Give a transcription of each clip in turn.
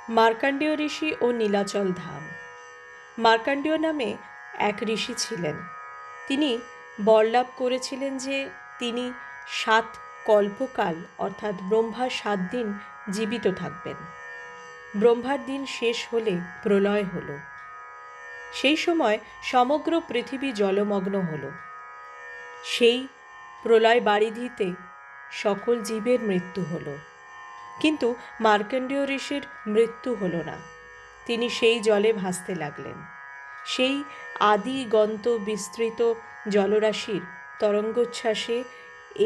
মার্কণ্ডেয় ঋষি ও নীলাচল ধাম। মার্কণ্ডেয় নামে এক ঋষি ছিলেন। তিনি বরলাভ করেছিলেন যে তিনি 7 কল্পকাল অর্থাৎ ব্রহ্মার 7 দিন জীবিত থাকবেন। ব্রহ্মার দিন শেষ হলে প্রলয় হল। সেই সময় সমগ্র পৃথিবী জলমগ্ন হল। সেই প্রলয় বারিধিতে সকল জীবের মৃত্যু হল, কিন্তু মার্কণ্ডেয় ঋষির মৃত্যু হল না। তিনি সেই জলে ভাসতে লাগলেন। সেই আদিগন্ত বিস্তৃত জলরাশির তরঙ্গোচ্ছ্বাসে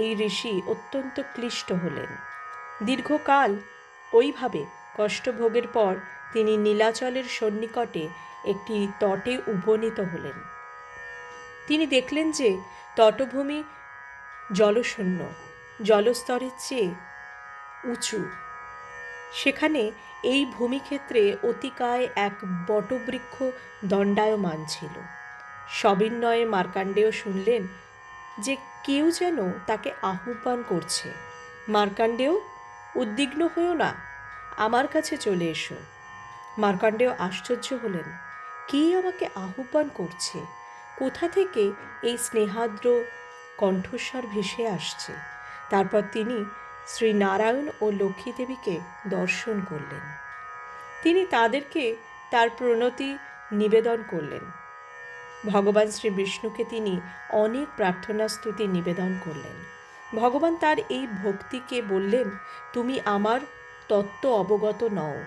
এই ঋষি অত্যন্ত ক্লিষ্ট হলেন। দীর্ঘকাল ওইভাবে কষ্টভোগের পর তিনি নীলাচলের সন্নিকটে একটি তটে উপনীত হলেন। তিনি দেখলেন যে তটভূমি জলশূন্য, জলস্তরের চেয়ে উঁচু। সেখানে এই ভূমিক্ষেত্রে অতিকায় এক বটবৃক্ষ দণ্ডায়মান ছিল। সবিনয়ে মার্কণ্ডেয় শুনলেন যে কেউ যেন তাকে আহ্বান করছে। মার্কণ্ডেয়, উদ্বিগ্ন হও না, আমার কাছে চলে এসো। মার্কণ্ডেয় আশ্চর্য হলেন, কে আমাকে আহ্বান করছে? কোথা থেকে এই স্নেহাদ্র কণ্ঠস্বর ভেসে আসছে? তারপর তিনি শ্রী নারায়ণ ও লক্ষ্মী দেবীকে দর্শন করলেন। তিনি তাদেরকে তার প্রণতি নিবেদন করলেন। ভগবান শ্রী বিষ্ণুকে তিনি অনেক প্রার্থনা স্তুতি নিবেদন করলেন। ভগবান তার এই ভক্তিকে বললেন, তুমি আমার তত্ত্ব অবগত নও,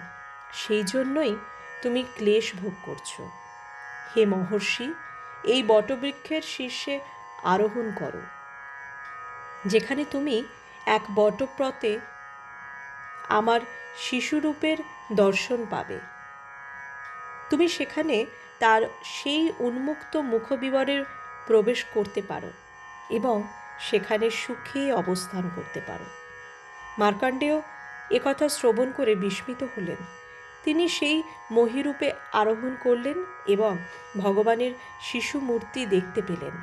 সেই জন্যই তুমি ক্লেশ ভোগ করছো। হে মহর্ষি, এই বটবৃক্ষের শীর্ষে আরোহণ করো, যেখানে তুমি এক বটপ্রতে আমার শিশুরূপের দর্শন পাবে। তুমি সেখানে তার সেই উন্মুক্ত মুখবিবরে প্রবেশ করতে পারো এবং সেখানে সুখে অবস্থান করতে পারো। মার্কণ্ডেয় একথা শ্রবণ করে বিস্মিত হলেন। তিনি সেই মহীরূপে আরোহণ করলেন এবং ভগবানের শিশু মূর্তি দেখতে পেলেন।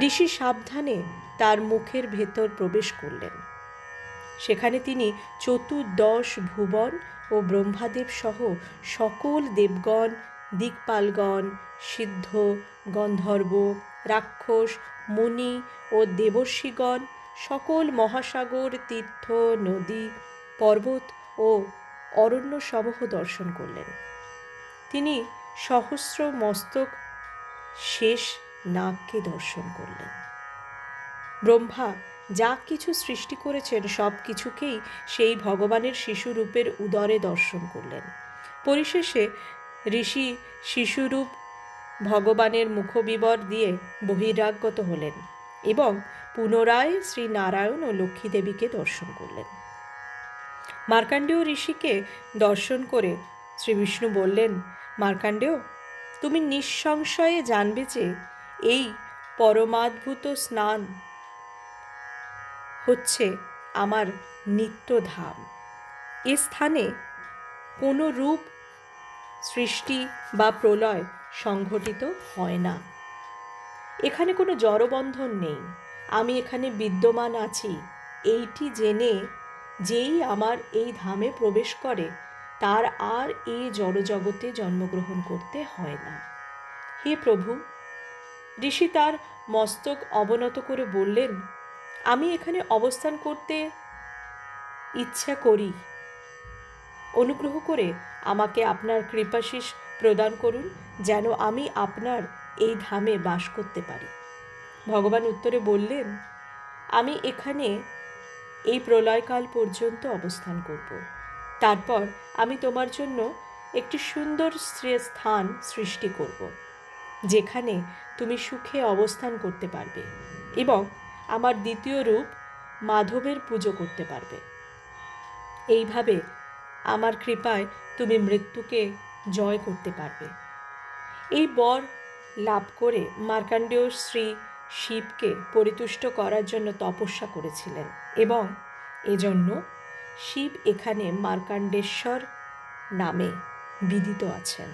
ঋষি সাবধানে তার মুখের ভেতর প্রবেশ করলেন। সেখানে তিনি চতুর্দশ ভুবন ও ব্রহ্মাদেব সহ সকল দেবগণ, দিকপালগণ, সিদ্ধ, গন্ধর্ব, রাক্ষস, মুনি ও দেবর্ষিগণ, সকল মহাসাগর, তীর্থ, নদী, পর্বত ও অরণ্যসমূহ দর্শন করলেন। তিনি সহস্র মস্তক শেষ নাগকে দর্শন করলেন। ব্রহ্মা যা কিছু সৃষ্টি করেছেন সব কিছুকেই সেই ভগবানের শিশুরূপের উদরে দর্শন করলেন। পরিশেষে ঋষি শিশুরূপ ভগবানের মুখবিবর দিয়ে বহিরাগত হলেন এবং পুনরায় শ্রী নারায়ণ ও লক্ষ্মী দেবীকে দর্শন করলেন। মার্কণ্ডেয় ঋষিকে দর্শন করে শ্রী বিষ্ণু বললেন, মার্কণ্ডেয়, তুমি নিঃসংশয়ে জানবে যে এই পরমাদ্ভুত স্নান হচ্ছে আমার নিত্যধাম। এ স্থানে কোনো রূপ সৃষ্টি বা প্রলয় সংঘটিত হয় না। এখানে কোনো জড়বন্ধন নেই। আমি এখানে বিদ্যমান আছি এইটি জেনে যেই আমার এই ধামে প্রবেশ করে তার আর এই জড়জগতে জন্মগ্রহণ করতে হয় না। হে প্রভু, ঋষি তার মস্তক অবনত করে বললেন, আমি এখানে অবস্থান করতে ইচ্ছা করি। অনুগ্রহ করে আমাকে আপনার কৃপাশীষ প্রদান করুন, যেন আমি আপনার এই ধামে বাস করতে পারি। ভগবান উত্তরে বললেন, আমি এখানে এই প্রলয়কাল পর্যন্ত অবস্থান করব। তারপর আমি তোমার জন্য একটি সুন্দর স্থান সৃষ্টি করব, যেখানে তুমি সুখে অবস্থান করতে পারবে এবং আমার দ্বিতীয় রূপ মাধবের পুজো করতে পারবে। এইভাবে আমার কৃপায় তুমি মৃত্যুকে জয় করতে পারবে। এই বর লাভ করে মার্কণ্ডেয় শ্রী শিবকে পরিতুষ্ট করার জন্য তপস্যা করেছিলেন এবং এজন্য শিব এখানে মার্কণ্ডেশ্বর নামে বিদিত আছেন।